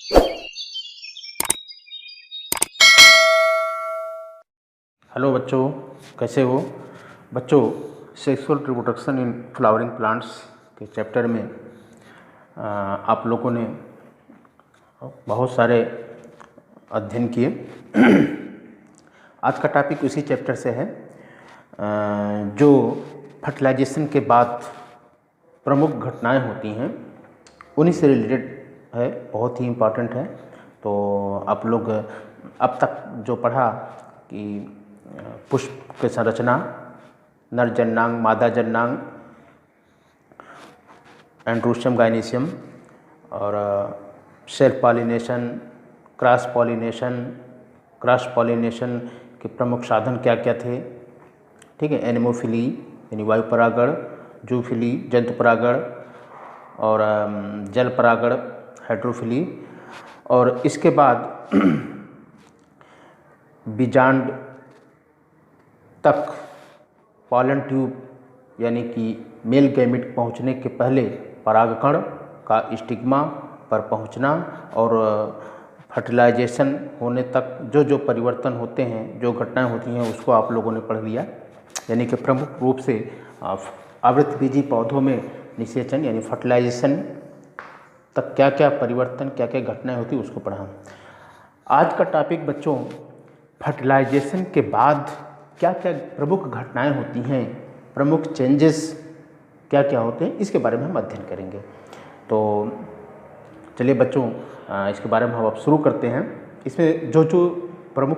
Hello बच्चों, कैसे हो बच्चों। Sexual reproduction in flowering plants के चैप्टर में आप लोगों ने बहुत सारे अध्ययन किए। आज का टॉपिक उसी चैप्टर से है जो फर्टिलाइजेशन के बाद प्रमुख घटनाएं होती हैं उन्हीं से रिलेटेड है, बहुत ही इम्पॉर्टेंट है। तो आप लोग अब तक जो पढ़ा कि पुष्प की संरचना, नर जननांग, मादा जननांग, एंड्रोशियम, गाइनेशियम और सेल्फ पॉलिनेशन, क्रॉस पॉलिनेशन के प्रमुख साधन क्या क्या थे, ठीक है। एनेमोफिली यानी वायु परागण, जूफिली जंतु परागण और जल परागण हाइड्रोफिली। और इसके बाद बीजांड तक पॉलन ट्यूब यानी कि मेल गैमेट पहुंचने के पहले परागकण का स्टिग्मा पर पहुंचना और फर्टिलाइजेशन होने तक जो जो परिवर्तन होते हैं, जो घटनाएं होती हैं, उसको आप लोगों ने पढ़ लिया। यानी कि प्रमुख रूप से आवृतबीजी पौधों में निषेचन यानी फर्टिलाइजेशन तक क्या क्या परिवर्तन, क्या क्या घटनाएं होती उसको पढ़ा। आज का टॉपिक बच्चों फर्टिलाइजेशन के बाद क्या क्या प्रमुख घटनाएं होती हैं, प्रमुख चेंजेस क्या क्या होते हैं, इसके बारे में हम अध्ययन करेंगे। तो चलिए बच्चों, इसके बारे में हम अब शुरू करते हैं। इसमें जो जो प्रमुख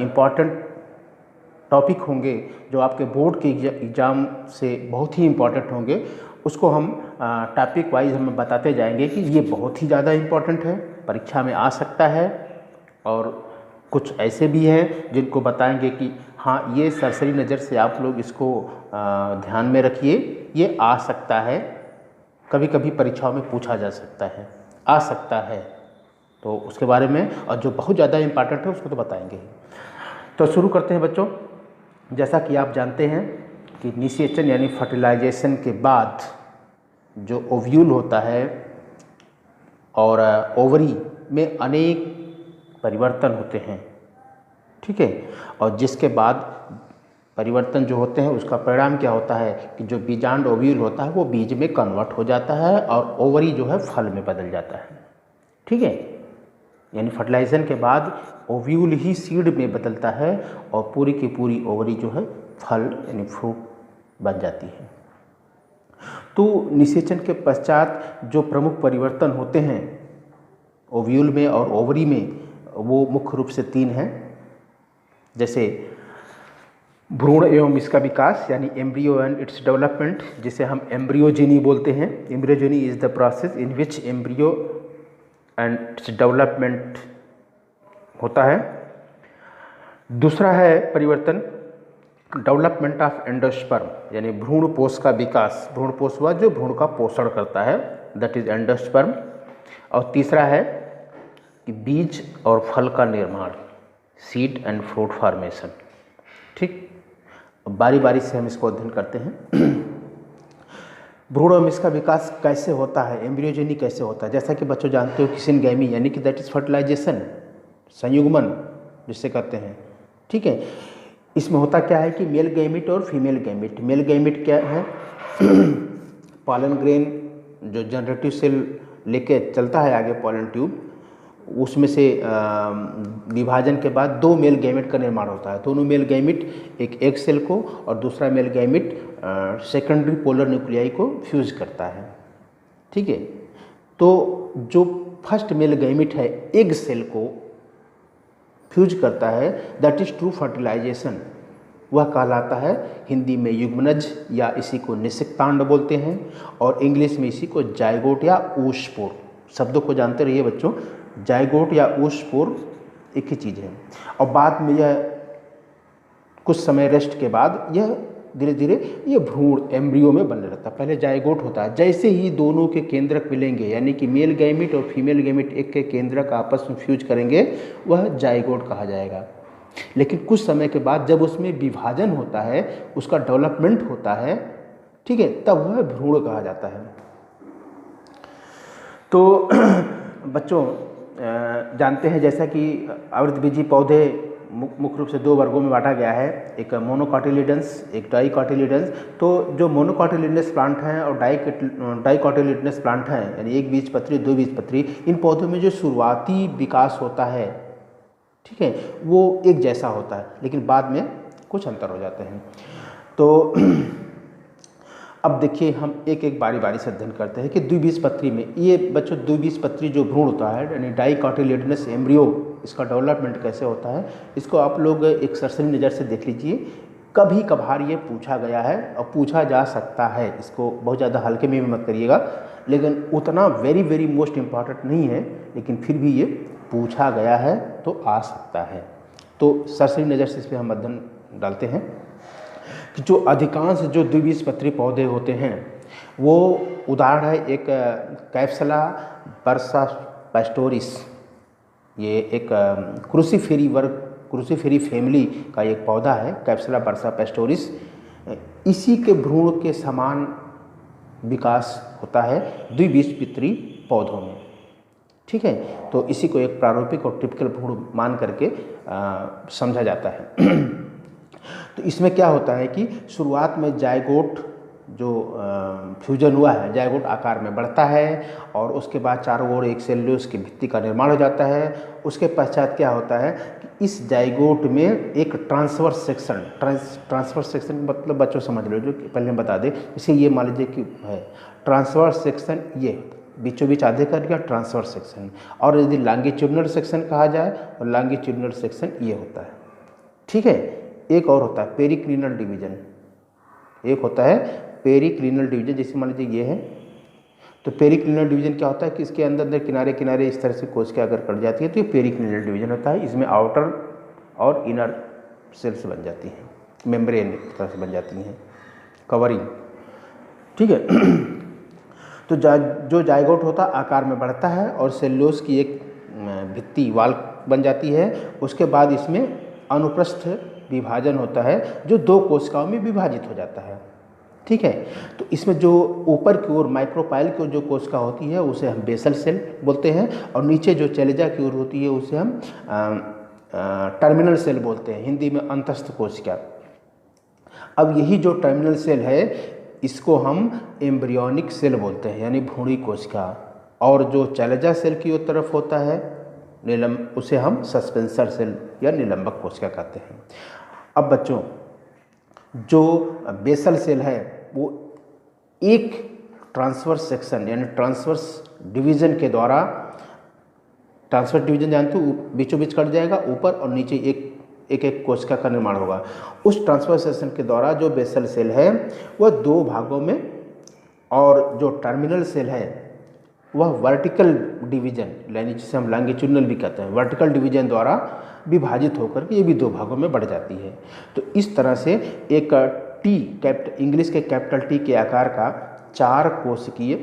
इम्पॉर्टेंट टॉपिक होंगे, जो आपके बोर्ड के एग्ज़ाम से बहुत ही इम्पॉर्टेंट होंगे, उसको हम टॉपिक वाइज हम बताते जाएंगे कि ये बहुत ही ज़्यादा इम्पॉर्टेंट है, परीक्षा में आ सकता है। और कुछ ऐसे भी हैं जिनको बताएंगे कि हाँ, ये सरसरी नज़र से आप लोग इसको ध्यान में रखिए, ये आ सकता है, कभी कभी परीक्षाओं में पूछा जा सकता है, आ सकता है। तो उसके बारे में, और जो बहुत ज़्यादा इम्पॉर्टेंट है उसको तो बताएंगे ही। तो शुरू करते हैं बच्चों। जैसा कि आप जानते हैं कि निषेचन यानी फर्टिलाइजेशन के बाद जो ओव्यूल होता है और ओवरी में अनेक परिवर्तन होते हैं, ठीक है। और जिसके बाद परिवर्तन जो होते हैं उसका परिणाम क्या होता है कि जो बीजांड ओव्यूल होता है वो बीज में कन्वर्ट हो जाता है और ओवरी जो है फल में बदल जाता है, ठीक है। यानी फर्टिलाइजेशन के बाद ओव्यूल ही सीड में बदलता है और पूरी की पूरी ओवरी जो है फल यानी फ्रूट बन जाती है। तो निषेचन के पश्चात जो प्रमुख परिवर्तन होते हैं ओव्यूल में और ओवरी में, वो मुख्य रूप से 3 हैं। जैसे भ्रूण एवं इसका विकास यानी एम्ब्रियो एंड इट्स डेवलपमेंट, जिसे हम एम्ब्रियोजेनी बोलते हैं। Embryogeny is the process in which embryo and its development होता है। दूसरा है परिवर्तन डेवलपमेंट ऑफ एंडोस्पर्म यानी भ्रूणपोष का विकास। भ्रूणपोष हुआ जो भ्रूण का पोषण करता है, दैट इज एंडोस्पर्म। और तीसरा है कि बीज और फल का निर्माण, सीड एंड फ्रूट फॉर्मेशन, ठीक। बारी बारी से हम इसको अध्ययन करते हैं। भ्रूण एवं इसका विकास कैसे होता है, एम्ब्रियोजेनी कैसे होता है। जैसा कि बच्चों जानते हो कि सिनगैमी यानी कि दैट इज फर्टिलाइजेशन, संयुग्मन जिससे कहते हैं, ठीक है। इसमें होता क्या है कि मेल गैमिट और फीमेल गैमिट। मेल गैमिट क्या है पॉलन ग्रेन जो जनरेटिव सेल लेके चलता है आगे पॉलन ट्यूब, उसमें से विभाजन के बाद 2 मेल गैमेट का निर्माण होता है। दोनों मेल गैमेट एक एग सेल को और दूसरा male gamete secondary polar nuclei को फ्यूज करता है, ठीक है। तो जो फर्स्ट मेल गैमेट है एग सेल को फ्यूज करता है, दैट इज ट्रू फर्टिलाइजेशन। वह कहलाता है हिंदी में युग्मनज या इसी को निषिक्तांड बोलते हैं, और इंग्लिश में इसी को जाइगोट या ऊष्पोर। शब्दों को जानते रहिए बच्चों, जाइगोट या ऊष्पोर एक ही चीज़ है। और बाद में यह कुछ समय रेस्ट के बाद यह धीरे धीरे ये भ्रूण एम्ब्रियो में बनने लगता है। पहले जाइगोट होता है, जैसे ही दोनों के केंद्रक मिलेंगे यानी कि मेल गैमेट और फीमेल गैमेट एक के केंद्रक आपस में फ्यूज करेंगे, वह जाइगोट कहा जाएगा। लेकिन कुछ समय के बाद जब उसमें विभाजन होता है, उसका डेवलपमेंट होता है, ठीक है, तब वह भ्रूण कहा जाता है। तो बच्चों जानते हैं जैसा कि आवृतबीजी पौधे मुख्य रूप से दो वर्गों में बांटा गया है, एक मोनोकॉटिलिडन्स, एक डाइकॉटिलिडन्स। तो जो मोनोकॉटिलिडनस प्लांट हैं और डाइकॉटिलिडनस प्लांट हैं, यानी एक बीजपत्री, दो बीजपत्री, इन पौधों में जो शुरुआती विकास होता है, ठीक है, वो एक जैसा होता है, लेकिन बाद में कुछ अंतर हो जाते हैं। तो अब देखिए हम एक एक बारी बारी से अध्ययन करते हैं कि द्विबीजपत्री में, ये बच्चों द्विबीजपत्री जो भ्रूण होता है यानी डाइकॉटिलिडनस एम्ब्रियो, इसका डेवलपमेंट कैसे होता है, इसको आप लोग एक सरसरी नज़र से देख लीजिए। कभी कभार ये पूछा गया है और पूछा जा सकता है, इसको बहुत ज़्यादा हल्के में भी मत करिएगा, लेकिन उतना वेरी वेरी मोस्ट इम्पॉर्टेंट नहीं है, लेकिन फिर भी ये पूछा गया है तो आ सकता है। तो सरसरी नज़र से इस पर हम अध्ययन डालते हैं कि जो अधिकांश जो द्विबीजपत्री पौधे होते हैं वो उदाहरण है एक कैप्सुला बर्सा पैस्टोरिस, ये एक क्रूसीफेरी वर्ग, क्रूसीफेरी फैमिली का एक पौधा है कैप्सुला बर्सा पैस्टोरिस। इसी के भ्रूण के समान विकास होता है द्विबीजपत्री पौधों में, ठीक है। तो इसी को एक प्रारूपिक और टिपिकल भ्रूण मान करके समझा जाता है। तो इसमें क्या होता है कि शुरुआत में जायगोट जो फ्यूजन हुआ है, जायगोट आकार में बढ़ता है और उसके बाद चारों ओर एक सेल्यूलोज की भित्ति का निर्माण हो जाता है। उसके पश्चात क्या होता है कि इस जायगोट में एक ट्रांसवर्स सेक्शन, ट्रांसवर्स सेक्शन मतलब बच्चों समझ लो, जो पहले हम बता दें, इसे ये मान लीजिए कि है ट्रांसवर्स सेक्शन, ये बीचों बीच आधे कर गया ट्रांसवर्स सेक्शन, और यदि लॉन्गिट्यूडिनल सेक्शन कहा जाए तो लॉन्गिट्यूडिनल सेक्शन ये होता है, ठीक है। एक और होता है पेरिक्लिनल डिवीजन, एक होता है पेरिक्लिनल डिवीजन, जैसे मान लीजिए ये है। तो पेरिक्लिनल डिवीजन क्या होता है कि इसके अंदर किनारे किनारे इस तरह से कोशिका अगर कट जाती है तो ये पेरिक्लिनल डिवीजन होता है। इसमें आउटर और इनर सेल्स बन जाती हैं, मेम्ब्रेन एक तरह से बन जाती हैं, कवरिंग, ठीक है। तो जो जायगोट होता है आकार में बढ़ता है और सेल्यूलोज की एक भित्ति वाल बन जाती है। उसके बाद इसमें अनुप्रस्थ विभाजन होता है जो दो कोशिकाओं में विभाजित हो जाता है, ठीक है। तो इसमें जो ऊपर की ओर माइक्रोपाइल की ओर जो कोशिका होती है उसे हम बेसल सेल बोलते हैं, और नीचे जो चैलेजा की ओर होती है उसे हम टर्मिनल सेल बोलते हैं, हिंदी में अंतस्थ कोशिका। अब यही जो टर्मिनल सेल है इसको हम एम्ब्रियोनिक सेल बोलते हैं, यानी भ्रूणी कोशिका, और जो चैलेजा सेल की ओर तरफ होता है उसे हम सस्पेंसर सेल या निलंबक कोशिका कहते हैं। अब बच्चों जो बेसल सेल है वो एक ट्रांसवर्स सेक्शन यानी ट्रांसवर्स डिवीज़न के द्वारा, ट्रांसवर्स डिवीज़न जानते हो, बीचों बीच कट जाएगा, ऊपर और नीचे एक एक कोशिका का निर्माण होगा। उस ट्रांसवर्स सेक्शन के द्वारा जो बेसल सेल है वह दो भागों में, और जो टर्मिनल सेल है वह वर्टिकल डिवीजन, यानी जिसे हम लॉन्गिट्यूडिनल भी कहते हैं, वर्टिकल डिवीजन द्वारा विभाजित होकर के ये भी दो भागों में बढ़ जाती है। तो इस तरह से एक टी, इंग्लिश के कैपिटल टी के आकार का 4 कोशिकीय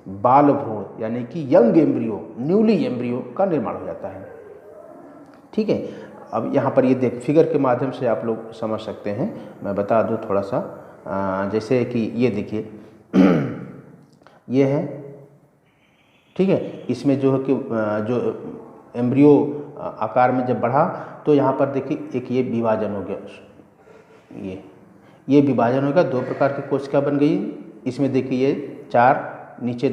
बाल भ्रूण यानी कि यंग एम्ब्रियो, न्यूली एम्ब्रियो का निर्माण हो जाता है, ठीक है। अब यहाँ पर ये देख फिगर के माध्यम से आप लोग समझ सकते हैं, मैं बता दूँ थोड़ा सा, जैसे कि ये देखिए ये है, ठीक है। इसमें जो है कि जो एम्ब्रियो आकार में जब बढ़ा तो यहाँ पर देखिए एक ये विभाजन हो गया, ये विभाजन हो गया, 2 प्रकार की कोशिका बन गई। इसमें देखिए ये 4, नीचे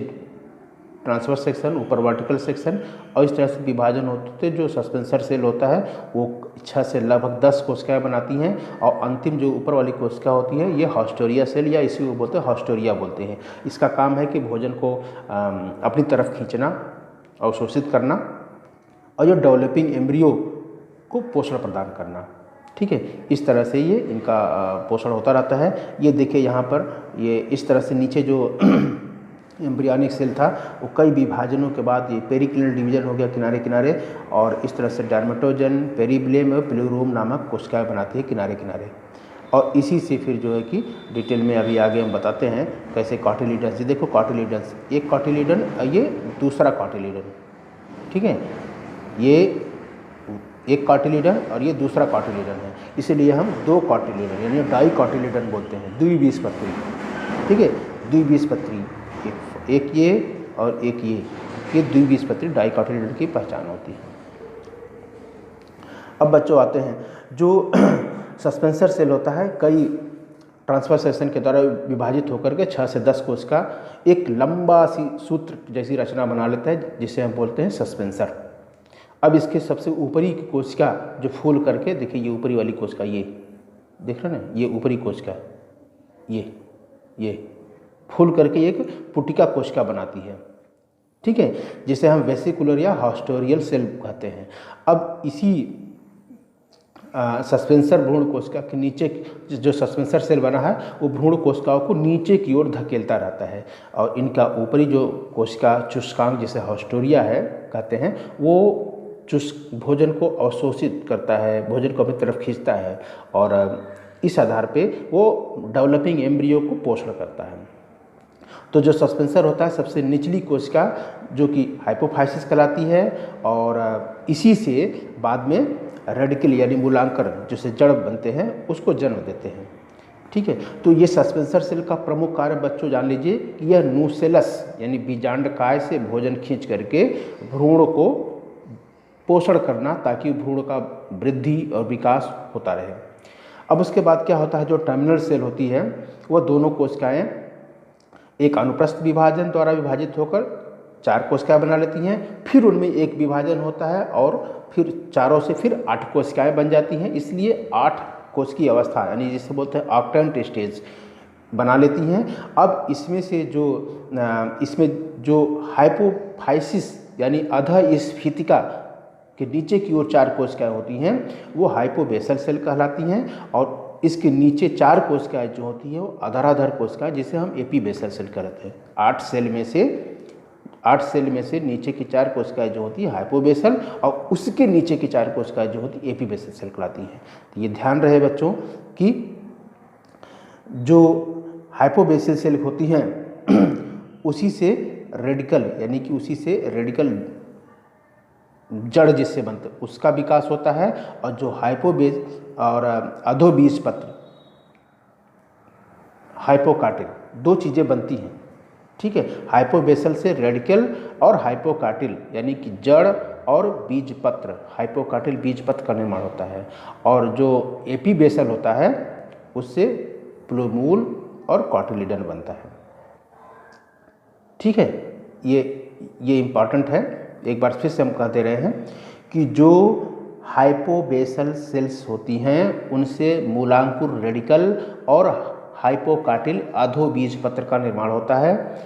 ट्रांसवर्स सेक्शन, ऊपर वर्टिकल सेक्शन, और इस तरह से विभाजन होते जो सस्पेंसर सेल होता है वो 6 से लगभग 10 कोशिकाएं बनाती हैं, और अंतिम जो ऊपर वाली कोशिका होती है ये हॉस्टोरिया सेल या इसी को बोलते हैं हॉस्टोरिया बोलते हैं। इसका काम है कि भोजन को अपनी तरफ खींचना, अवशोषित करना, और जो डेवलपिंग एम्ब्रियो को पोषण प्रदान करना, ठीक है। इस तरह से ये इनका पोषण होता रहता है। ये देखिए यहाँ पर ये इस तरह से नीचे जो एम्ब्रियोनिक सेल था वो कई विभाजनों के बाद ये पेरिक्लिनल डिवीजन हो गया किनारे किनारे, और इस तरह से डर्मेटोजन, पेरिब्लेम और प्लूरोम नामक कोशिकाएं बनाती है किनारे किनारे। और इसी से फिर जो है कि डिटेल में अभी आगे हम बताते हैं कैसे कॉटिलिडन्स। देखो कॉटिलिडन्स, एक कॉटिलिडन, ये दूसरा कॉटिलिडन, ठीक है। ये एक कॉटिलिडन और ये दूसरा कॉटिलिडन है, इसीलिए हम 2 कॉटिलिडन यानी डाइकॉटिलिडन बोलते हैं, द्विबीजपत्री, ठीक है। द्विबीजपत्री, एक ये और एक ये, ये द्विबीजपत्री डाइकोटिलेडन की पहचान होती है। अब बच्चों आते हैं, जो सस्पेंसर सेल होता है कई ट्रांसफर सेक्शन के द्वारा विभाजित होकर के 6 से 10 कोश का एक लंबा सी सूत्र जैसी रचना बना लेता है, जिसे हम बोलते हैं सस्पेंसर। अब इसके सबसे ऊपरी कोशिका जो फूल करके, देखिए ये ऊपरी वाली कोशिका, ये देख रहे हैं ना, ये ऊपरी कोशिका, ये फूल करके एक पुटिका कोशिका बनाती है, ठीक है, जिसे हम वेसिकुलर या हॉस्टोरियल सेल कहते हैं। अब इसी सस्पेंसर भ्रूण कोशिका के नीचे जो सस्पेंसर सेल बना है वो भ्रूण कोशिकाओं को नीचे की ओर धकेलता रहता है, और इनका ऊपरी जो कोशिका चुष्कांग जिसे हॉस्टोरिया है कहते हैं, वो भोजन को अवशोषित करता है, भोजन को अपनी तरफ खींचता है, और इस आधार पे वो डेवलपिंग एम्ब्रियो को पोषण करता है। तो जो सस्पेंसर होता है सबसे निचली कोशिका जो कि हाइपोफाइसिस कहलाती है, और इसी से बाद में रेडिकल यानी मूलांकर जिसे जड़ बनते हैं उसको जन्म देते हैं, ठीक है। तो ये सस्पेंसर सेल का प्रमुख कार्य बच्चों जान लीजिए कि यह न्यूसेलस यानी बीजांडकाय से भोजन खींच करके भ्रूण को पोषण करना, ताकि भ्रूण का वृद्धि और विकास होता रहे। अब उसके बाद क्या होता है, जो टर्मिनल सेल होती है वह दोनों कोशिकाएं एक अनुप्रस्थ विभाजन द्वारा विभाजित होकर 4 कोशिकाएं बना लेती हैं, फिर उनमें एक विभाजन होता है और फिर चारों से फिर 8 कोशिकाएं बन जाती हैं। इसलिए 8 कोश की अवस्था यानी जिसे बोलते हैं ऑक्टेंट स्टेज बना लेती हैं। अब इसमें जो हाइपोफाइसिस यानी अधःस्फीतिका के नीचे की ओर 4 कोशिकाएं होती हैं वो हाइपोबेसल सेल कहलाती हैं, और इसके नीचे 4 कोशिकाएं जो होती है वो अधराधर कोशिका जिसे हम एपीबेसल सेल कहते हैं। 8 सेल में से नीचे की 4 कोशिकाएं जो होती है हाइपोबेसल, और उसके नीचे की 4 कोशिकाएं जो होती है एपीबेसल सेल कहलाती हैं। तो ये ध्यान रहे बच्चों कि जो हाइपोबेसल सेल होती हैं उसी से रेडिकल जड़ जिससे बनते उसका विकास होता है, और जो हाइपोबेस और अधोबीजपत्र हाइपोकाटिल 2 चीज़ें बनती हैं, ठीक है। हाइपोबेसल से रेडिकल और हाइपोकाटिल यानी कि जड़ और बीजपत्र, हाइपोकाटिल बीजपत्र का निर्माण होता है, और जो एपीबेसल होता है उससे प्लूमूल और कॉटिलिडन बनता है, ठीक है। ये इम्पॉर्टेंट है। एक बार फिर से हम कहते रहे हैं कि जो हाइपोबेसल सेल्स होती हैं उनसे मूलांकुर रेडिकल और हाइपोकाटिल अधोबीजपत्र का निर्माण होता है,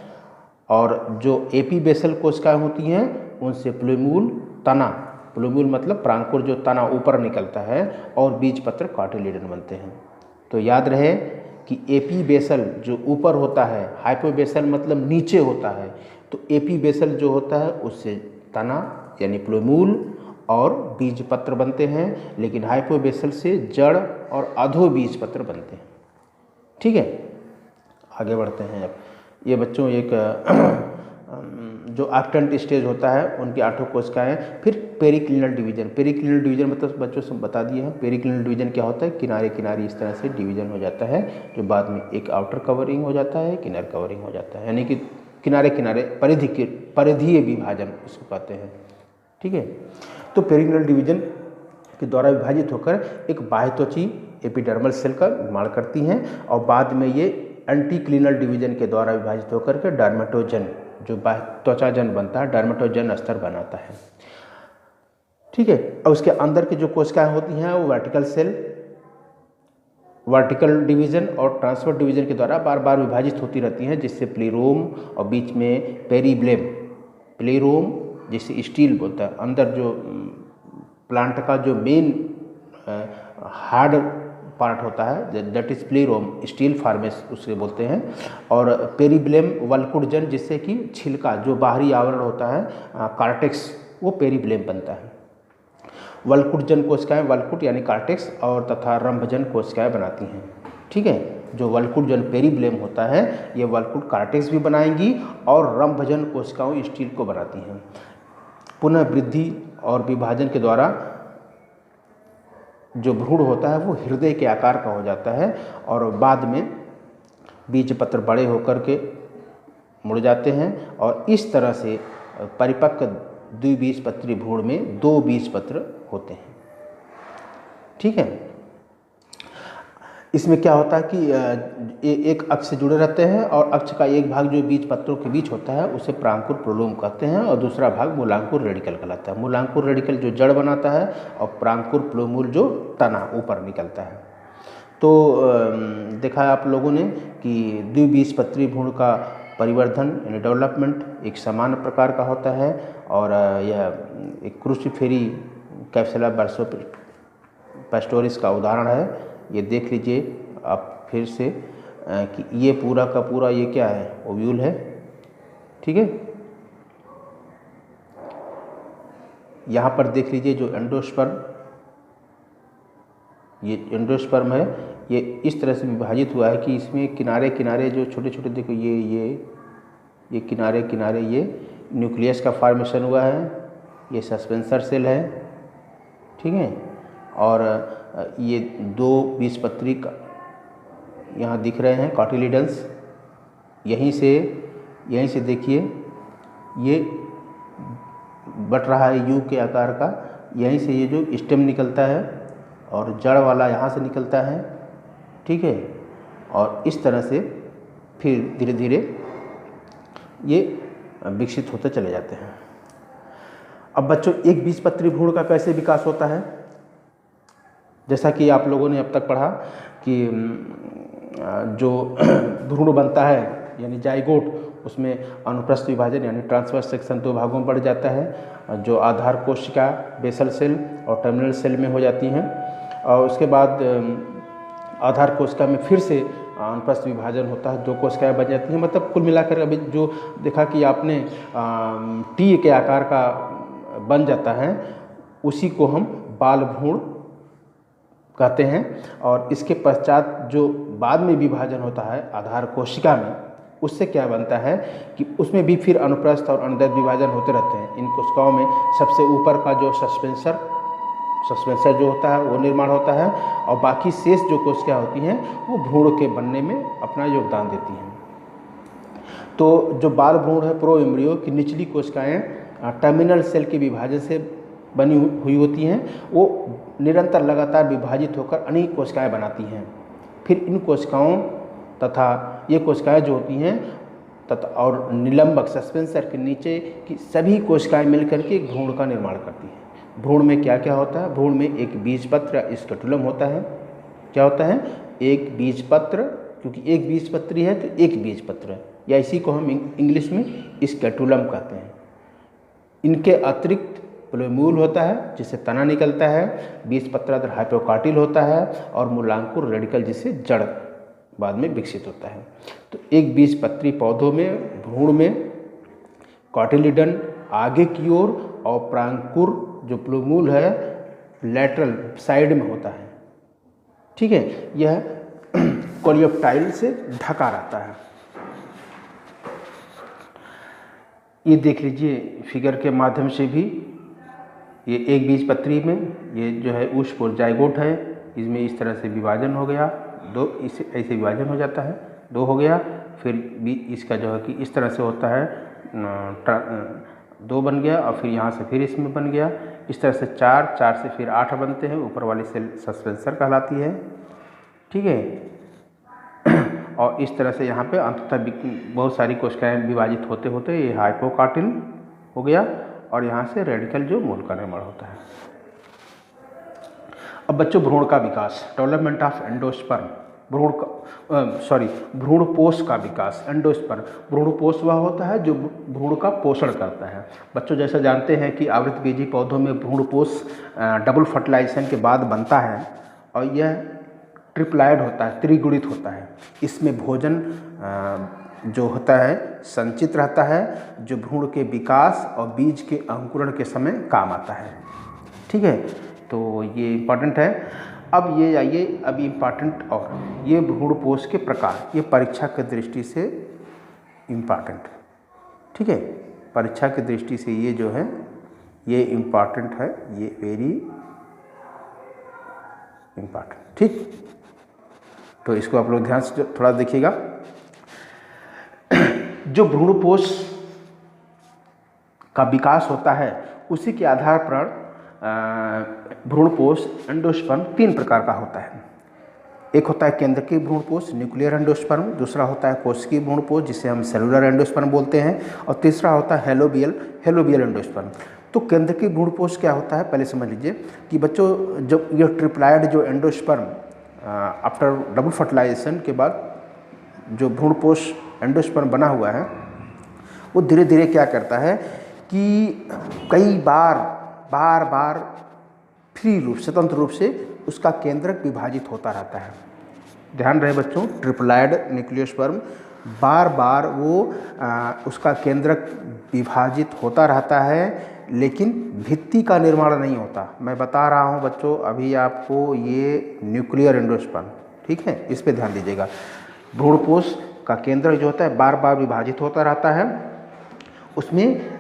और जो एपीबेसल कोशिकाएं होती हैं उनसे प्लूमूल तना, प्लूमूल मतलब प्रांकुर जो तना ऊपर निकलता है, और बीजपत्र कॉटिलिडन बनते हैं। तो याद रहे कि एपीबेसल जो ऊपर होता है, हाइपोबेसल मतलब नीचे होता है, तो एपीबेसल जो होता है उससे तना यानी प्लूमूल और बीजपत्र बनते हैं, लेकिन हाइपोबेसल से जड़ और अधोबीजपत्र बनते हैं, ठीक है। आगे बढ़ते हैं। अब ये बच्चों एक जो ऑक्टेंट स्टेज होता है उनकी 8 कोशिकाएं, फिर पेरिक्लिनल डिवीजन मतलब बच्चों से बता दिए हैं। पेरिक्लिनल डिवीजन क्या होता है, किनारे किनारे इस तरह से डिवीजन हो जाता है, जो बाद में एक आउटर कवरिंग हो जाता है, किनर कवरिंग हो जाता है, यानी कि किनारे किनारे परिधीय विभाजन उसको कहते हैं, ठीक है। तो पेरिक्लिनल डिवीजन के द्वारा विभाजित होकर एक बाह्यत्वची एपिडर्मल सेल का निर्माण करती हैं, और बाद में ये एंटीक्लिनल डिवीजन के द्वारा विभाजित होकर के डर्मेटोजन जो बाह्य त्वचाजन बनता है, डर्मेटोजन स्तर बनाता है, ठीक है। और उसके अंदर की जो कोशिकाएं होती हैं वो वर्टिकल डिवीजन और ट्रांसवर्स डिवीजन के द्वारा बार बार विभाजित होती रहती हैं, जिससे प्लेरोम और बीच में पेरीब्लेम, प्लेरोम जिसे स्टील बोलता है, अंदर जो प्लांट का जो मेन हार्ड पार्ट होता है दैट इज प्लेरोम, स्टील फार्मेस उसे बोलते हैं, और पेरीब्लेम वल्कुडजन जिससे कि छिलका जो बाहरी आवरण होता है कार्टेक्स वो पेरीब्लेम बनता है। वल्कुडजन कोशिकाएं वल्कुट यानी कार्टेक्स और तथा रंभजन कोशिकाएं बनाती हैं, ठीक है। जो वल्कुडजन पेरीब्लेम होता है ये वल्कुट कार्टेक्स भी बनाएंगी और रंभजन कोशिकाओं स्टील को बनाती हैं। पुनः वृद्धि और विभाजन के द्वारा जो भ्रूण होता है वो हृदय के आकार का हो जाता है, और बाद में बीजपत्र बड़े होकर के मुड़ जाते हैं, और इस तरह से परिपक्व द्विबीजपत्री भ्रूण में 2 बीजपत्र होते हैं। ठीक है, इसमें क्या होता है कि एक अक्ष से जुड़े रहते हैं और अक्ष का एक भाग जो बीज पत्रों के बीच होता है उसे प्रांकुर प्रोलोम कहते हैं और दूसरा भाग मूलांकुर रेडिकल कहलाता है। मूलांकुर रेडिकल जो जड़ बनाता है और प्रांकुर प्लोमूल जो तना ऊपर निकलता है। तो देखा है आप लोगों ने कि द्विबीजपत्री भ्रूण का परिवर्धन यानी डेवलपमेंट एक समान प्रकार का होता है और यह एक क्रूसिफेरी कैप्सुला पास्टोरिस का उदाहरण है। ये देख लीजिए आप फिर से कि ये पूरा का पूरा ये क्या है, ओव्यूल है। ठीक है, यहाँ पर देख लीजिए जो एंडोस्पर्म, ये एंडोस्पर्म है, ये इस तरह से विभाजित हुआ है कि इसमें किनारे किनारे जो छोटे छोटे देखो ये किनारे किनारे ये न्यूक्लियस का फॉर्मेशन हुआ है, ये सस्पेंसर सेल है। ठीक है, और ये 2 बीजपत्री का यहाँ दिख रहे हैं कॉटिलिडन्स। यहीं से देखिए ये बट रहा है यू के आकार का, यहीं से ये जो स्टेम निकलता है और जड़ वाला यहाँ से निकलता है। ठीक है, और इस तरह से फिर धीरे धीरे ये विकसित होते चले जाते हैं। अब बच्चों एक बीजपत्री भ्रूण का कैसे विकास होता है, जैसा कि आप लोगों ने अब तक पढ़ा कि जो भ्रूण बनता है यानी जाइगोट, उसमें अनुप्रस्थ विभाजन यानी ट्रांसवर्स सेक्शन 2 भागों में बढ़ जाता है, जो आधार कोशिका बेसल सेल और टर्मिनल सेल में हो जाती हैं और उसके बाद आधार कोशिका में फिर से अनुप्रस्थ विभाजन होता है, 2 कोशिकाएं बन जाती हैं। मतलब कुल मिलाकर अभी जो देखा कि आपने टी के आकार का बन जाता है उसी को हम बाल भ्रूण कहते हैं। और इसके पश्चात जो बाद में विभाजन होता है आधार कोशिका में, उससे क्या बनता है कि उसमें भी फिर अनुप्रस्थ और अनुदैर्घ्य विभाजन होते रहते हैं। इन कोशिकाओं में सबसे ऊपर का जो सस्पेंसर जो होता है वो निर्माण होता है और बाकी शेष जो कोशिकाएं होती हैं वो भ्रूण के बनने में अपना योगदान देती हैं। तो जो बाल भ्रूण है प्रो एम्ब्रियो की निचली कोशिकाएं टर्मिनल सेल के विभाजन से बनी हुई होती हैं, वो निरंतर लगातार विभाजित होकर अनेक कोशिकाएं बनाती हैं। फिर इन कोशिकाओं तथा ये कोशिकाएं जो होती हैं तथा और निलंबक सस्पेंसर के नीचे की सभी कोशिकाएं मिलकर के एक भ्रूण का निर्माण करती हैं। भ्रूण में क्या क्या होता है, भ्रूण में एक बीजपत्र या स्केटुलम होता है। क्या होता है, एक बीजपत्र, क्योंकि एक बीजपत्री है तो एक बीजपत्र, या इसी को हम इंग्लिश में स्केटुलम कहते हैं। इनके अतिरिक्त प्लोमूल होता है जिससे तना निकलता है, बीजपत्राधर हाइपोकाटिल होता है और मूलांकुर रेडिकल जिससे जड़ बाद में विकसित होता है। तो एक बीजपत्री पौधों में भ्रूण में कॉटिलिडन आगे की ओर और प्रांकुर जो प्लोमूल है लैटरल साइड में होता है। ठीक है, यह कोलियोप्टाइल से ढका रहता है। ये देख लीजिए फिगर के माध्यम से भी, ये एक बीजपत्री में ये जो है उष्पुर जाइगोट है, इसमें इस तरह से विभाजन हो गया, 2 इसे ऐसे विभाजन हो जाता है, 2 हो गया, फिर भी इसका जो है कि इस तरह से होता है 2 बन गया और फिर यहाँ से फिर इसमें बन गया, इस तरह से 4 से फिर 8 बनते हैं। ऊपर वाली सेल सस्पेंसर कहलाती है। ठीक है, और इस तरह से यहाँ पे अंततः बहुत सारी कोशिकाएं विभाजित होते होते ये हाइपोकाटिल हो गया और यहाँ से रेडिकल जो मूल का निर्माण होता है। अब बच्चों भ्रूण का विकास, डेवलपमेंट ऑफ एंडोस्पर्म, भ्रूणपोष का विकास। एंडोस्पर्म, भ्रूणपोष वह होता है जो भ्रूण का पोषण करता है। बच्चों जैसा जानते हैं कि आवृतबीजी पौधों में भ्रूणपोष डबल फर्टिलाइजेशन के बाद बनता है और यह ट्रिप्लाइड होता है, त्रिगुणित होता है। इसमें भोजन जो होता है संचित रहता है जो भ्रूण के विकास और बीज के अंकुरण के समय काम आता है। ठीक है, तो ये इम्पॉर्टेंट है। अब ये आइए, अब इम्पॉर्टेंट और ये भ्रूणपोष के प्रकार, ये परीक्षा की दृष्टि से इम्पॉर्टेंट। ठीक है, परीक्षा की दृष्टि से ये जो है ये इम्पॉर्टेंट है, ये वेरी इम्पॉर्टेंट। ठीक, तो इसको आप लोग ध्यान से थोड़ा देखिएगा। जो भ्रूणपोष का विकास होता है, उसी के आधार पर भ्रूणपोष एंडोस्पर्म 3 प्रकार का होता है। एक होता है केंद्रकीय भ्रूणपोष न्यूक्लियर एंडोस्पर्म, दूसरा होता है कोशिकीय भ्रूणपोष जिसे हम सेलुलर एंडोस्पर्म बोलते हैं, और तीसरा होता है हेलोबियल एंडोस्पर्म। तो केंद्रकीय भ्रूणपोष क्या होता है पहले समझ लीजिए कि बच्चों, जब ये ट्रिप्लाइड जो एंडोस्पर्म आफ्टर डबल फर्टिलाइजेशन के बाद जो भ्रूणपोष एंडोस्पर्म बना हुआ है वो धीरे धीरे क्या करता है कि कई बार फ्री रूप स्वतंत्र रूप से उसका केंद्रक विभाजित होता रहता है। ध्यान रहे बच्चों, ट्रिप्लाइड न्यूक्लियोस्पर्म बार वो उसका केंद्रक विभाजित होता रहता है, लेकिन भित्ति का निर्माण नहीं होता। मैं बता रहा हूँ बच्चों अभी आपको ये न्यूक्लियर एंडोस्पर्म, ठीक है, इस पे ध्यान दीजिएगा। भ्रूणपोष का केंद्रक जो होता है बार विभाजित होता रहता है, उसमें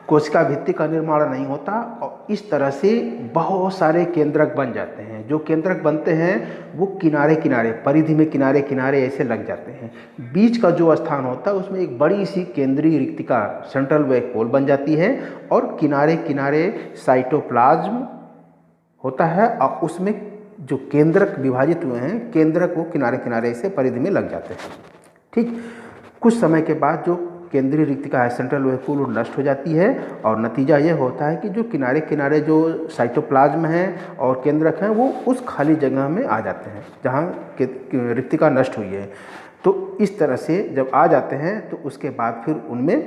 कोशिका भित्ति का निर्माण नहीं होता, और इस तरह से बहुत सारे केंद्रक बन जाते हैं। जो केंद्रक बनते हैं वो किनारे परिधि में किनारे ऐसे लग जाते हैं। बीच का जो स्थान होता है उसमें एक बड़ी सी केंद्रीय रिक्तिका सेंट्रल वैक्यूल बन जाती है, और किनारे साइटोप्लाज्म होता है, और उसमें जो केंद्रक विभाजित हुए हैं केंद्रक वो किनारे से परिधि में लग जाते हैं। ठीक, कुछ समय के बाद जो केंद्रीय रिक्तिका है सेंट्रल वैक्यूल नष्ट हो जाती है, और नतीजा ये होता है कि जो किनारे जो साइटोप्लाज्म है और केंद्रक हैं वो उस खाली जगह में आ जाते हैं जहाँ रिक्तिका नष्ट हुई है। तो इस तरह से जब आ जाते हैं तो उसके बाद फिर उनमें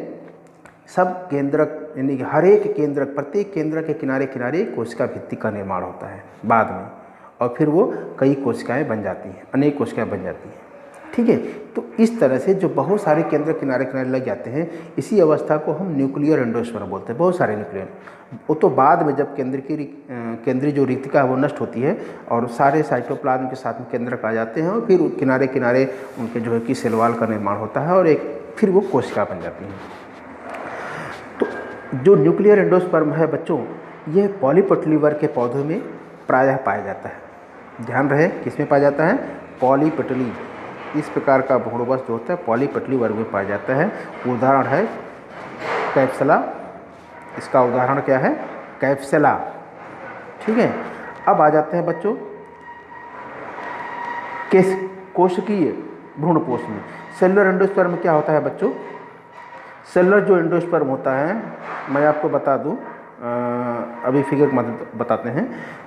सब केंद्रक यानी कि हर एक केंद्रक प्रत्येक केंद्रक के किनारे कोशिका भित्ति का निर्माण होता है बाद में, और फिर वो कई कोशिकाएँ बन जाती हैं, अनेक कोशिकाएँ बन जाती हैं। ठीक है, तो इस तरह से जो बहुत सारे केंद्र किनारे लग जाते हैं, इसी अवस्था को हम न्यूक्लियर एंडोस्पर्म बोलते हैं। बहुत सारे न्यूक्लियर, वो तो बाद में जब केंद्रीय जो रिक्तिका है वो नष्ट होती है और सारे साइटोप्लाज्म के साथ में केंद्रक आ जाते हैं, और फिर किनारे उनके जो है कि सेल वॉल का निर्माण होता है, और एक फिर वो कोशिका बन जाती हैं। तो जो न्यूक्लियर एंडोस्पर्म है बच्चों, ये पॉलीपटली वर्ग के पौधों में प्रायः पाया जाता है। ध्यान रहे किसमें पाया जाता है? पॉलीपटली, इस प्रकार का भ्रूणवश जो होता है पॉलीपटली वर्ग में पाया जाता है। उदाहरण है कैप्सुला, इसका उदाहरण क्या है? कैप्सुला। ठीक है, अब आ जाते हैं बच्चों कोशिकीय भ्रूणपोष में। सेलुलर एंडोस्पर्म में क्या होता है बच्चों? सेलुलर जो एंडोस्पर्म होता है, मैं आपको बता दूं, अभी फिगर बताते हैं।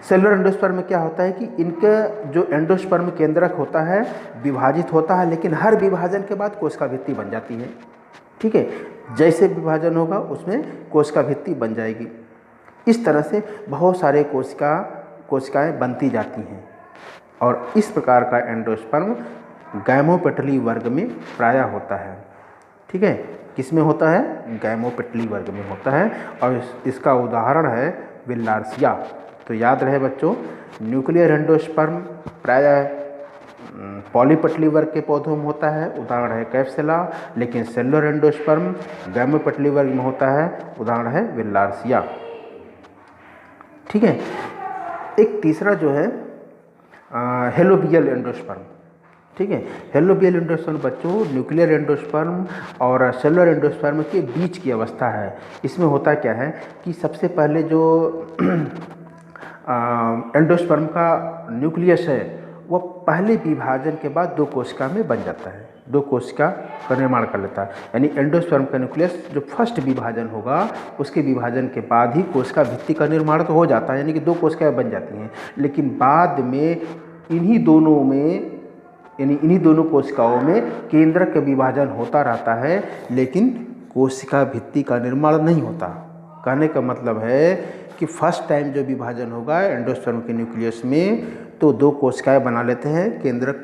सेलुलर एंडोस्पर्म में क्या होता है कि इनका जो एंडोस्पर्म केंद्रक होता है विभाजित होता है, लेकिन हर विभाजन के बाद कोशिका भित्ति बन जाती है। ठीक है, जैसे विभाजन होगा उसमें कोशिका भित्ति बन जाएगी। इस तरह से बहुत सारे कोशिकाएं बनती जाती हैं, और इस प्रकार का एंडोस्पर्म गैमोपेटली वर्ग में प्रायः होता है। ठीक है, किसमें होता है? गैमोपेटली वर्ग में होता है, और इसका उदाहरण है विल्लार्सिया। तो याद रहे बच्चों, न्यूक्लियर एंडोस्पर्म प्रायः पॉलीपटली वर्ग के पौधों में होता है, उदाहरण है कैप्सुला, लेकिन सेलुलर एंडोस्पर्म गैमोपेटली वर्ग में होता है, उदाहरण है विल्लार्सिया। ठीक है, एक तीसरा जो है हेलोबियल एंडोस्पर्म। ठीक है, हेलोबियल एंडोस्पर्म बच्चों न्यूक्लियर एंडोस्पर्म और सेलुलर एंडोस्पर्म के बीच की अवस्था है। इसमें होता क्या है कि सबसे पहले जो एंडोस्पर्म का न्यूक्लियस है वो पहले विभाजन के बाद 2 कोशिका में बन जाता है, 2 कोशिका का निर्माण कर लेता है। यानी एंडोस्पर्म का न्यूक्लियस जो फर्स्ट विभाजन होगा उसके विभाजन के बाद ही कोशिका भित्ति का निर्माण तो हो जाता है, यानी कि 2 कोशिकाएं बन जाती हैं। लेकिन बाद में इन्हीं दोनों कोशिकाओं में केंद्रक का विभाजन होता रहता है, लेकिन कोशिका भित्ति का निर्माण नहीं होता। कहने का मतलब है कि फर्स्ट टाइम जो विभाजन होगा एंडोस्पर्म के न्यूक्लियस में तो 2 कोशिकाएं बना लेते हैं, केंद्रक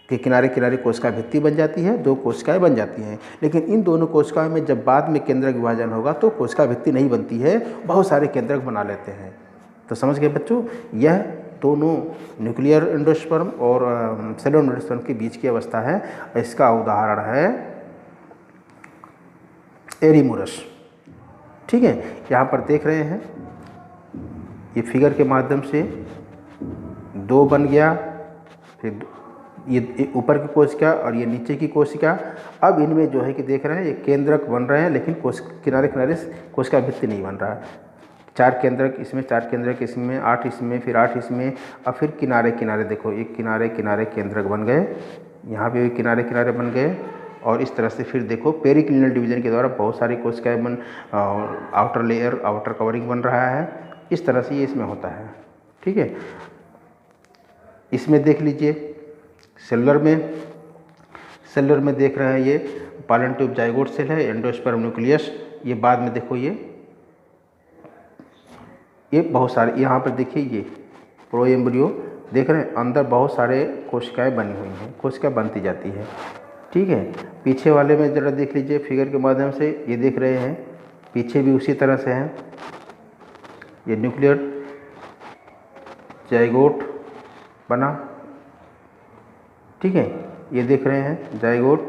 के किनारे कोशिका भित्ति बन जाती है, 2 कोशिकाएं बन जाती हैं। लेकिन इन दोनों कोशिकाओं में जब बाद में केंद्रक विभाजन होगा तो कोशिका भित्ति नहीं बनती है, बहुत सारे केंद्रक बना लेते हैं। तो समझ गए बच्चों, यह दोनों न्यूक्लियर एंडोस्पर्म और सेलुलर एंडोस्पर्म के बीच की अवस्था है। इसका उदाहरण है एरीमुरस। ठीक है, यहाँ पर देख रहे हैं ये फिगर के माध्यम से 2 बन गया, फिर ये ऊपर की कोशिका और ये नीचे की कोशिका। अब इनमें जो है कि देख रहे हैं ये केंद्रक बन रहे हैं, लेकिन किनारे किनारे कोशिका भित्ति नहीं बन रहा है। 4 केंद्रक इसमें, 4 केंद्रक इसमें, 8 इसमें, फिर 8 इसमें, और फिर किनारे किनारे देखो, एक किनारे किनारे केंद्रक बन गए, यहाँ पे भी किनारे किनारे बन गए। और इस तरह से फिर देखो पेरिक्लिनल डिवीजन के द्वारा बहुत सारी कोशिकाएं बन, आउटर लेयर, आउटर कवरिंग बन रहा है। इस तरह से ये इसमें होता है। ठीक है, इसमें देख लीजिए सेलुलर में देख रहे हैं ये पॉलन ट्यूब जाइगोट सेल है, एंडोस्पर्म न्यूक्लियस। ये बाद में देखो ये बहुत सारे, यहाँ पर देखिए ये प्रो एम्ब्रियो देख रहे हैं, अंदर बहुत सारे कोशिकाएं बनी हुई हैं, कोशिका बनती जाती है। ठीक है, पीछे वाले में ज़रा देख लीजिए फिगर के माध्यम से, ये देख रहे हैं पीछे भी उसी तरह से है। ये न्यूक्लियर जाइगोट बना, ठीक है, ये देख रहे हैं जाइगोट,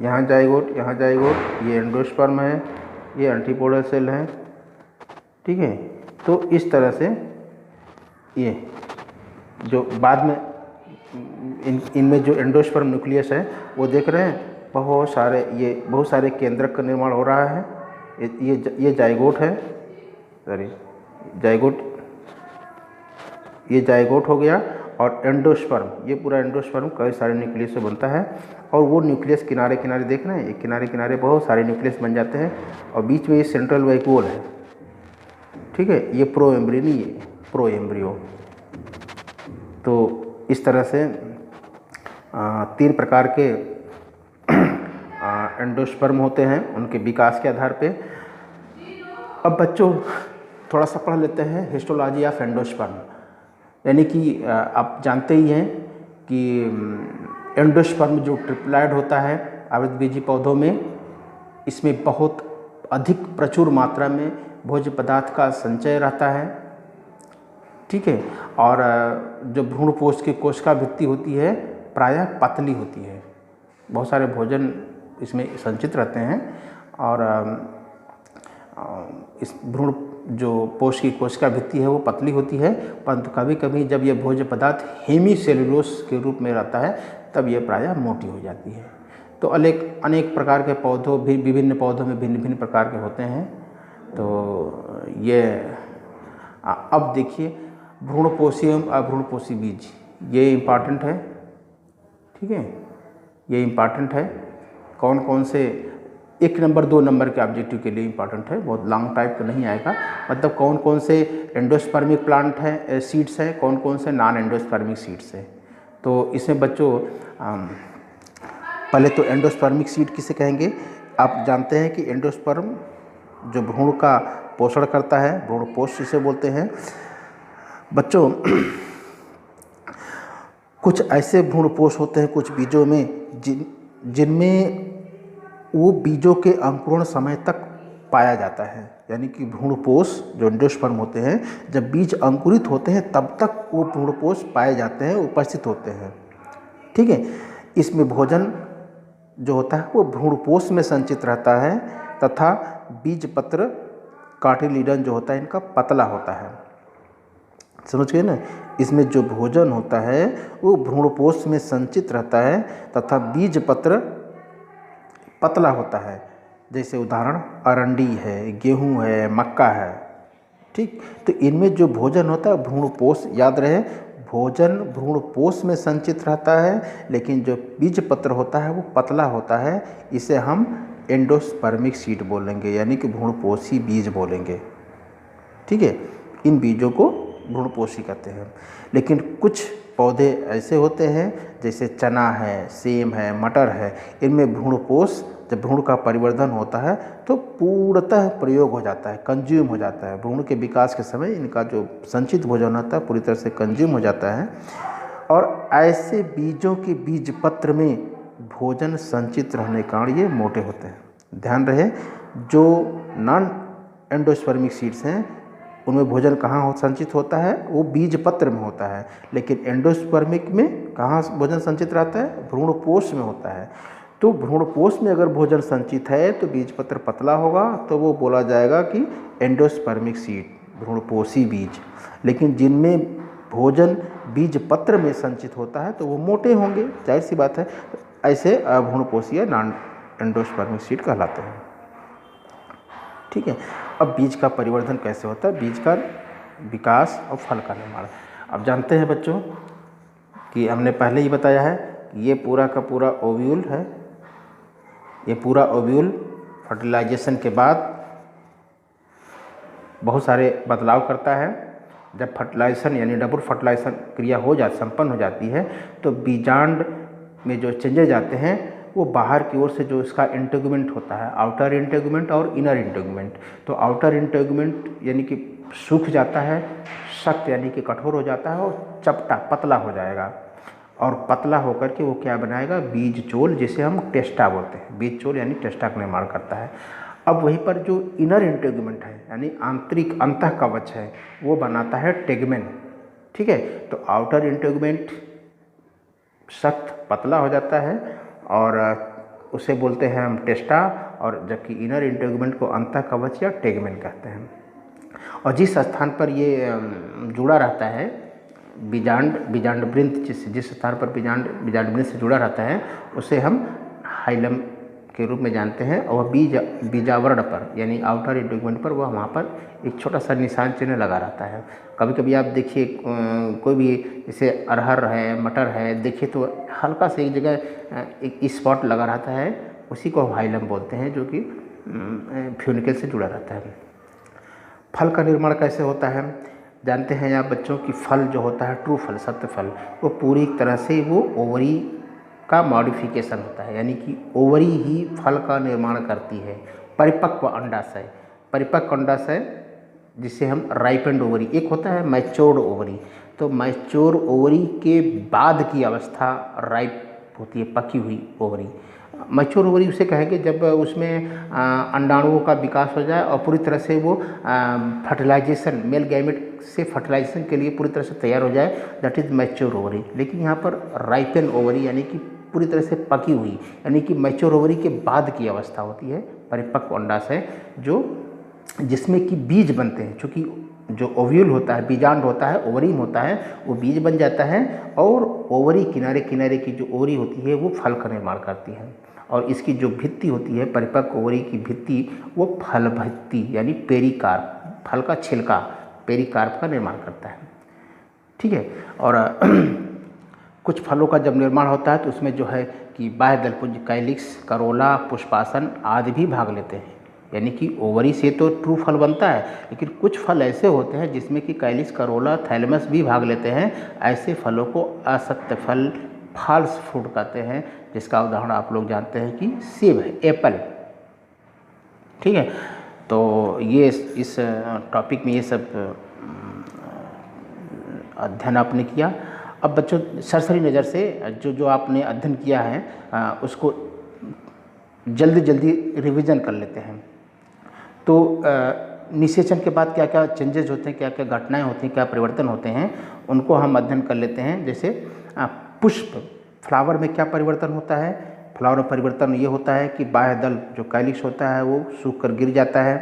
यहाँ जाइगोट, यहाँ जाइगोट, ये एंडोस्पर्म है, ये एंटीपोडल सेल है। ठीक है, तो इस तरह से ये जो बाद में इनमें जो एंडोस्पर्म न्यूक्लियस है वो देख रहे हैं बहुत सारे केंद्रक का निर्माण हो रहा है। ये जाइगोट है, सॉरी जाइगोट, ये जाइगोट हो गया। और एंडोस्पर्म, ये पूरा एंडोस्पर्म कई सारे न्यूक्लियस से बनता है। और वो न्यूक्लियस किनारे किनारे देख रहे हैं, ये किनारे किनारे बहुत सारे न्यूक्लियस बन जाते हैं। और बीच में ये सेंट्रल वैक्यूल है। ठीक है, ये प्रो एम्ब्रियो नहीं, ये प्रो एम्ब्रियो। तो इस तरह से 3 प्रकार के एंडोस्पर्म होते हैं उनके विकास के आधार पे। अब बच्चों थोड़ा सा पढ़ लेते हैं हिस्टोलॉजी ऑफ एंडोस्पर्म। यानी कि आप जानते ही हैं कि एंडोस्पर्म जो ट्रिप्लॉइड होता है आवृतबीजी पौधों में, इसमें बहुत अधिक प्रचुर मात्रा में भोज्य पदार्थ का संचय रहता है। ठीक है, और जो भ्रूणपोष की कोशिका भित्ति होती है प्रायः पतली होती है, बहुत सारे भोजन इसमें संचित रहते हैं। और इस भ्रूण जो पोष की कोशिका भित्ति है वो पतली होती है, परंतु कभी कभी जब ये भोज्य पदार्थ हेमीसेलुलोस के रूप में रहता है तब ये प्रायः मोटी हो जाती है। तो अनेक प्रकार के पौधों भी, विभिन्न पौधों में भिन्न भिन्न प्रकार के होते हैं। तो ये अब देखिए भ्रूणपोषी एवं अभ्रूणपोषी बीज, ये इम्पॉर्टेंट है। ठीक है, ये इम्पॉर्टेंट है। कौन कौन से 1 नंबर 2 नंबर के ऑब्जेक्टिव के लिए इम्पॉर्टेंट है, बहुत लॉन्ग टाइप का नहीं आएगा। मतलब कौन कौन से एंडोस्पर्मिक प्लांट हैं, सीड्स हैं, कौन कौन से नॉन एंडोस्पर्मिक सीड्स हैं। तो इसमें बच्चों पहले तो एंडोस्पर्मिक सीड किसे कहेंगे। आप जानते हैं कि एंडोस्पर्म जो भ्रूण का पोषण करता है, भ्रूणपोष जिसे बोलते हैं। बच्चों कुछ ऐसे भ्रूणपोष होते हैं कुछ बीजों में जिनमें वो बीजों के अंकुरण समय तक पाया जाता है। यानी कि भ्रूणपोष जो एंडोस्पर्म होते हैं, जब बीज अंकुरित होते हैं तब तक वो भ्रूणपोष पाए जाते हैं, उपस्थित होते हैं। ठीक है, इसमें भोजन जो होता है वो भ्रूणपोष में संचित रहता है तथा बीज पत्र कार्टिलिडन जो होता है इनका पतला होता है। समझ गए ना, इसमें जो भोजन होता है वो भ्रूणपोष में संचित रहता है तथा बीज पत्र पतला होता है। जैसे उदाहरण अरंडी है, गेहूं है, मक्का है। ठीक, तो इनमें जो भोजन होता है भ्रूणपोष, याद रहे भोजन भ्रूणपोष में संचित रहता है, लेकिन जो बीज पत्र होता है वो पतला होता है। इसे हम एंडोस्पर्मिक सीड बोलेंगे, यानी कि भ्रूणपोषी बीज बोलेंगे। ठीक है, इन बीजों को भ्रूणपोषी कहते हैं। लेकिन कुछ पौधे ऐसे होते हैं जैसे चना है, सेम है, मटर है, इनमें भ्रूणपोष जब भ्रूण का परिवर्धन होता है तो पूर्णतः प्रयोग हो जाता है, कंज्यूम हो जाता है। भ्रूण के विकास के समय इनका जो संचित भोजन होता है पूरी तरह से कंज्यूम हो जाता है। और ऐसे बीजों के बीज पत्र में भोजन संचित रहने के कारण ये मोटे होते हैं। ध्यान रहे, जो नॉन एंडोस्पर्मिक सीड्स हैं उनमें भोजन कहाँ संचित होता है, वो बीज पत्र में होता है। लेकिन एंडोस्पर्मिक में कहाँ भोजन संचित रहता है, भ्रूणपोष में होता है। तो भ्रूणपोष में अगर भोजन संचित है तो बीज पत्र पतला होगा, तो वो बोला जाएगा कि एंडोस्पर्मिक सीड, भ्रूणपोषी बीज। लेकिन जिनमें भोजन बीज पत्र में संचित होता है तो वो मोटे होंगे, जाहिर सी बात है। ऐसे अभ्रूणपोषीय नॉन एंडोस्पर्मिक सीड कहलाते हैं। ठीक है, अब बीज का परिवर्धन कैसे होता है, बीज का विकास और फल का निर्माण। अब जानते हैं बच्चों कि हमने पहले ही बताया है कि ये पूरा का पूरा ओव्यूल है। ये पूरा ओव्यूल फर्टिलाइजेशन के बाद बहुत सारे बदलाव करता है। जब फर्टिलाइजेशन यानी डबल फर्टिलाइजेशन क्रिया संपन्न हो जाती है तो बीजांड में जो चेंजेज आते हैं वो बाहर की ओर से जो इसका इंटेगुमेंट होता है, आउटर इंटेगुमेंट और इनर इंटेगुमेंट, तो आउटर इंटेगुमेंट यानी कि सूख जाता है, सख्त यानी कि कठोर हो जाता है और चपटा पतला हो जाएगा। और पतला होकर के वो क्या बनाएगा, बीज चोल, जिसे हम टेस्टा बोलते हैं। बीज चोल यानी टेस्टा का निर्माण करता है। अब वहीं पर जो इनर इंटेगुमेंट है यानी आंतरिक अंतः कवच है वो बनाता है टेगमेन। ठीक है, तो आउटर इंटेगुमेंट सख्त पतला हो जाता है और उसे बोलते हैं हम टेस्टा, और जबकि इनर इंटेगुमेंट को अंतः कवच या टेगमेन कहते हैं। और जिस स्थान पर ये जुड़ा रहता है बीजांड वृंत, जिस स्थान पर बीजांड वृंत से जुड़ा रहता है उसे हम हाइलम के रूप में जानते हैं। और बीजावरण पर यानी आउटर इंटेगुमेंट पर वहाँ पर एक छोटा सा निशान चिन्ह लगा रहता है। कभी कभी आप देखिए कोई भी जैसे अरहर है, मटर है, देखिए तो हल्का से एक जगह एक स्पॉट लगा रहता है, उसी को हम हाइलम बोलते हैं, जो कि फ्यूनिकल से जुड़ा रहता है। फल का निर्माण कैसे होता है, जानते हैं आप बच्चों कि फल जो होता है, ट्रू फल, सत्य फल, वो पूरी तरह से वो ओवरी का मॉडिफिकेशन होता है, यानी कि ओवरी ही फल का निर्माण करती है। परिपक्व अंडाशय, परिपक्व अंडाशय जिसे हम राइपेंड ओवरी, एक होता है मैच्योर्ड ओवरी, तो मैच्योर ओवरी के बाद की अवस्था राइप होती है, पकी हुई ओवरी। मैच्योर ओवरी उसे कहेंगे जब उसमें अंडाणुओं का विकास हो जाए और पूरी तरह से वो फर्टिलाइजेशन, मेल गैमेट से फर्टिलाइजेशन के लिए पूरी तरह से तैयार हो जाए, दैट इज़ मैच्योर ओवरी। लेकिन यहाँ पर राइपेन ओवरी यानी कि पूरी तरह से पकी हुई, यानी कि मैच्योर ओवरी के बाद की अवस्था होती है परिपक्व अंडाशय, जो जिसमें कि बीज बनते हैं। चूँकि जो ओव्यूल होता है, बीजांड होता है, ओवरीम होता है, वो बीज बन जाता है और ओवरी किनारे किनारे की जो ओवरी होती है वो फल का निर्माण करती है। और इसकी जो भित्ति होती है, परिपक्व ओवरी की भित्ति, वो फल भित्ति यानी पेरिकार्प, फल का छिलका, पेरिकार्प का निर्माण करता है। ठीक है, और कुछ फलों का जब निर्माण होता है तो उसमें जो है कि बाह्य दलपुंज, कैलिक्स, करोला, पुष्पासन आदि भी भाग लेते हैं। यानी कि ओवरी से तो ट्रू फल बनता है, लेकिन कुछ फल ऐसे होते हैं जिसमें कि कैलिक्स, करोला, थैलेमस भी भाग लेते हैं। ऐसे फलों को असत्य फल, फॉल्स फ्रूट कहते हैं, जिसका उदाहरण आप लोग जानते हैं कि सेब है, एप्पल। ठीक है, तो ये इस टॉपिक में ये सब अध्ययन आपने किया। अब बच्चों सरसरी नज़र से जो आपने अध्ययन किया है उसको जल्दी जल्दी रिवीजन कर लेते हैं। तो निषेचन के बाद क्या क्या चेंजेज होते हैं, क्या क्या घटनाएं होती हैं, क्या परिवर्तन होते हैं, उनको हम अध्ययन कर लेते हैं। जैसे पुष्प, फ्लावर में क्या परिवर्तन होता है। फ्लावर में परिवर्तन ये होता है कि बाह्य दल जो कैलिक्स होता है वो सूख कर गिर जाता है।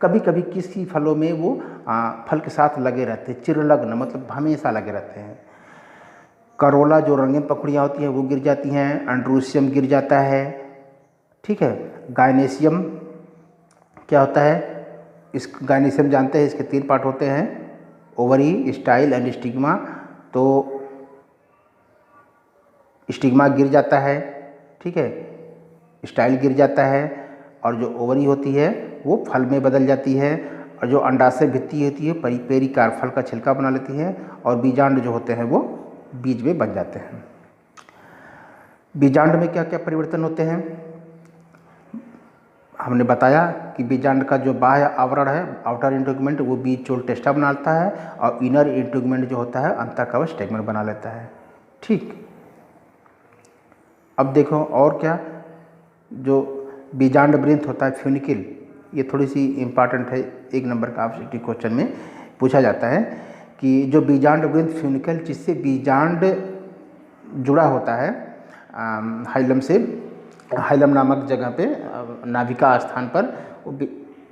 कभी कभी किसी फलों में वो फल के साथ लगे रहते हैं, चिरलग्न, मतलब हमेशा लगे रहते हैं। करोला जो रंगीन पकड़ियाँ होती हैं वो गिर जाती हैं, एंड्रोसियम गिर जाता है। ठीक है, गायनेशियम क्या होता है, इस गायनेशियम जानते हैं, इसके 3 पार्ट होते हैं, ओवरी, स्टाइल एंड स्टिग्मा। तो स्टिग्मा गिर जाता है, ठीक है, स्टाइल गिर जाता है, और जो ओवरी होती है वो फल में बदल जाती है, और जो अंडाशय भित्ति होती है पेरिकार्प, फल का छिलका बना लेती है, और बीजांड जो होते हैं वो बीज में बन जाते हैं। बीजांड में क्या क्या परिवर्तन होते हैं, हमने बताया कि बीजांड का जो बाह्य आवरण है, आउटर इंटेगुमेंट, वो बीज चोल टेस्टा बनाता है, और इनर इंटेगुमेंट जो होता है अंतः कवच टेगमेन बना लेता है। ठीक, अब देखो और क्या, जो बीजांड वृंत होता है फ्यूनिकल, ये थोड़ी सी इम्पॉर्टेंट है, 1 नंबर का ऑब्जेक्टिव क्वेश्चन में पूछा जाता है कि जो बीजांड वृंत फ्यूनिकल, जिससे बीजांड जुड़ा होता है हाइलम से, हाइलम नामक जगह पे नाभिका स्थान पर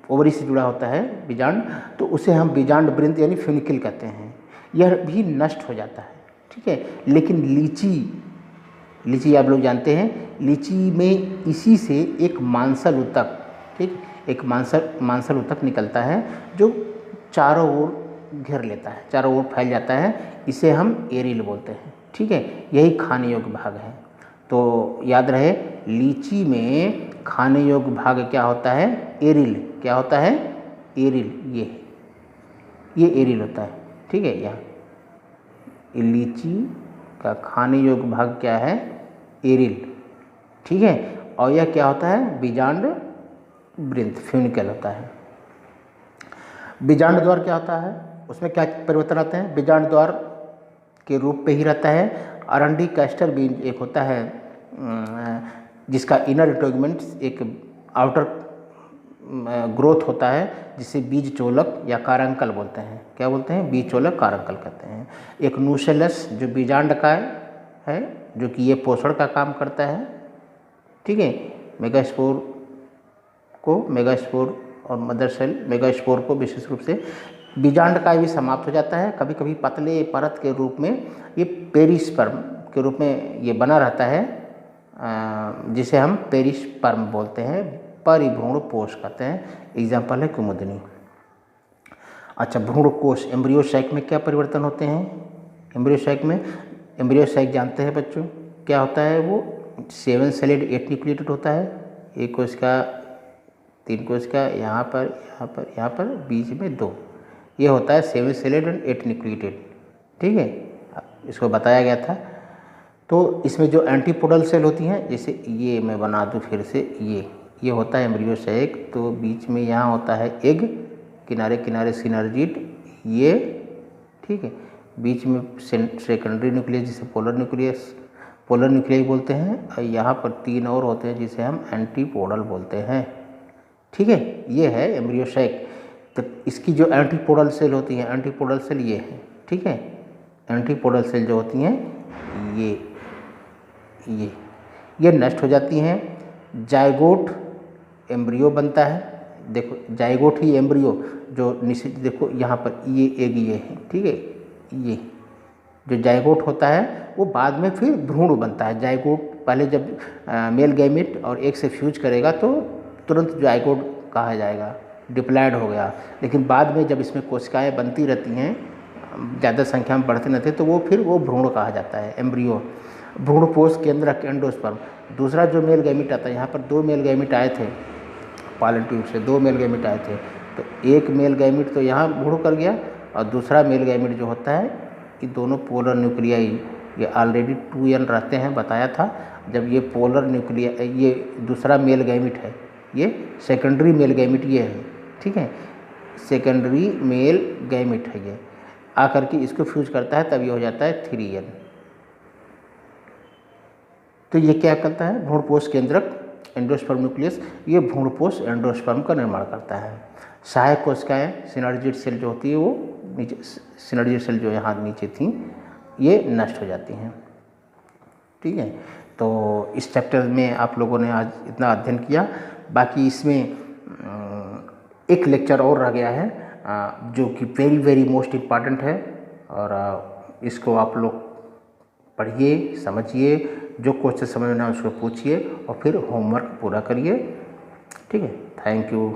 ओवरी से जुड़ा होता है बीजांड, तो उसे हम बीजांड वृंत यानी फ्यूनिकल कहते हैं। यह भी नष्ट हो जाता है, ठीक है। लेकिन लीची आप लोग जानते हैं, लीची में इसी से एक मांसल ऊतक, ठीक, एक मांसल ऊतक निकलता है जो चारों ओर घेर लेता है, चारों ओर फैल जाता है, इसे हम एरिल बोलते हैं, ठीक है। यही खाने योग्य भाग है। तो याद रहे, लीची में खाने योग्य भाग क्या होता है? एरिल। क्या होता है? एरिल। ये एरिल होता है, ठीक है। यहाँ लीची का खाने योग्य भाग क्या है? एरिल, ठीक है। और यह क्या होता है? बीजांड वृंत, फ्यूनिकल होता है। बीजांड द्वार क्या होता है? उसमें क्या परिवर्तन आते हैं? बीजांड द्वार के रूप पे ही रहता है। अरंडी कैस्टर बीज एक होता है जिसका इनर इंटेगुमेंट एक आउटर ग्रोथ होता है, जिसे बीज चोलक या कारंकल बोलते हैं। क्या बोलते हैं? बीज चोलक, कारंकल कहते हैं। एक न्यूसेलस जो बीजांडकाय है, जो कि ये पोषण का काम करता है, ठीक है। मेगास्पोर और मदर सेल, मेगास्पोर को विशेष रूप से बीजांडकाय भी समाप्त हो जाता है। कभी कभी पतले परत के रूप में ये पेरिस्पर्म के रूप में ये बना रहता है, जिसे हम पेरिस्पर्म बोलते हैं, परिभ्रूण कोश कहते हैं। एग्जाम्पल है कुमुदिनी। अच्छा, भ्रूण कोश, एम्ब्रियो सैक में क्या परिवर्तन होते हैं? एम्ब्रियो सैक जानते हैं बच्चों, क्या होता है? वो 7 सेलेड 8 न्यूक्लिएटेड होता है। एक कोश का, 3 कोश का, यहाँ पर बीच में 2, ये होता है 7 सेलेड एंड 8 न्यूक्लिएटेड, ठीक है। इसको बताया गया था। तो इसमें जो एंटीपोडल सेल होती हैं, जैसे ये मैं बना दूँ फिर से, ये होता है एम्ब्रियो सैक। तो बीच में यहाँ होता है एग, किनारे किनारे सिनर्जिड, ये, ठीक है। बीच में सेकेंडरी न्यूक्लियस जिसे पोलर न्यूक्लियस बोलते हैं, और यहाँ पर 3 और होते हैं जिसे हम एंटीपोडल बोलते हैं, ठीक है। ये है एम्ब्रियो सैक। तो इसकी जो एंटीपोडल सेल होती हैं, एंटीपोडल सेल ये है, ठीक है। एंटीपोडल सेल जो होती हैं ये नष्ट हो जाती हैं। जाइगोट एम्ब्रियो बनता है। देखो, जाइगोट ही एम्ब्रियो जो निश्चित, देखो यहाँ पर ये एग ये है, ठीक है। ये जो जाइगोट होता है वो बाद में फिर भ्रूण बनता है। जाइगोट पहले जब मेल गैमेट और एग से फ्यूज करेगा तो तुरंत जाइगोट कहा जाएगा, डिप्लॉयड हो गया। लेकिन बाद में जब इसमें कोशिकाएं बनती रहती हैं, ज़्यादा संख्या में बढ़ते रहते हैं, तो वो फिर वो भ्रूण कहा जाता है, एम्ब्रियो। भ्रूणपोष केंद्रक एंडोस्पर्म। दूसरा जो मेल गैमेट आता है, यहाँ पर 2 मेल गैमेट आए थे, पॉलन ट्यूब से 2 मेल गैमेट आए थे। तो एक मेल गैमेट तो यहाँ भ्रूण कर गया, और दूसरा मेल गैमेट जो होता है, ये दोनों पोलर न्यूक्लियाई, ये ऑलरेडी 2n रहते हैं, बताया था। जब ये पोलर न्यूक्लिया, ये दूसरा मेल गैमेट है, ये सेकेंडरी मेल गैमेट ये है, ठीक है। सेकेंडरी मेल गैमेट है, ये आकर के इसको फ्यूज करता है, तब ये हो जाता है 3n। तो ये क्या करता है? भ्रूणपोष केंद्रक एंडोस्पर्म न्यूक्लियस, ये भ्रूणपोष एंडोस्पर्म का निर्माण करता है। सहायक कोशिकाएं, सिनर्जिड सेल जो होती है, वो नीचे, सिनर्जिड सेल जो यहाँ नीचे थी, ये नष्ट हो जाती हैं, ठीक है। तो इस चैप्टर में आप लोगों ने आज इतना अध्ययन किया। बाकी इसमें एक लेक्चर और रह गया है, जो कि वेरी वेरी मोस्ट इम्पॉर्टेंट है, और इसको आप लोग पढ़िए, समझिए, जो क्वेश्चन समझ में ना उसको पूछिए, और फिर होमवर्क पूरा करिए, ठीक है। Thank you.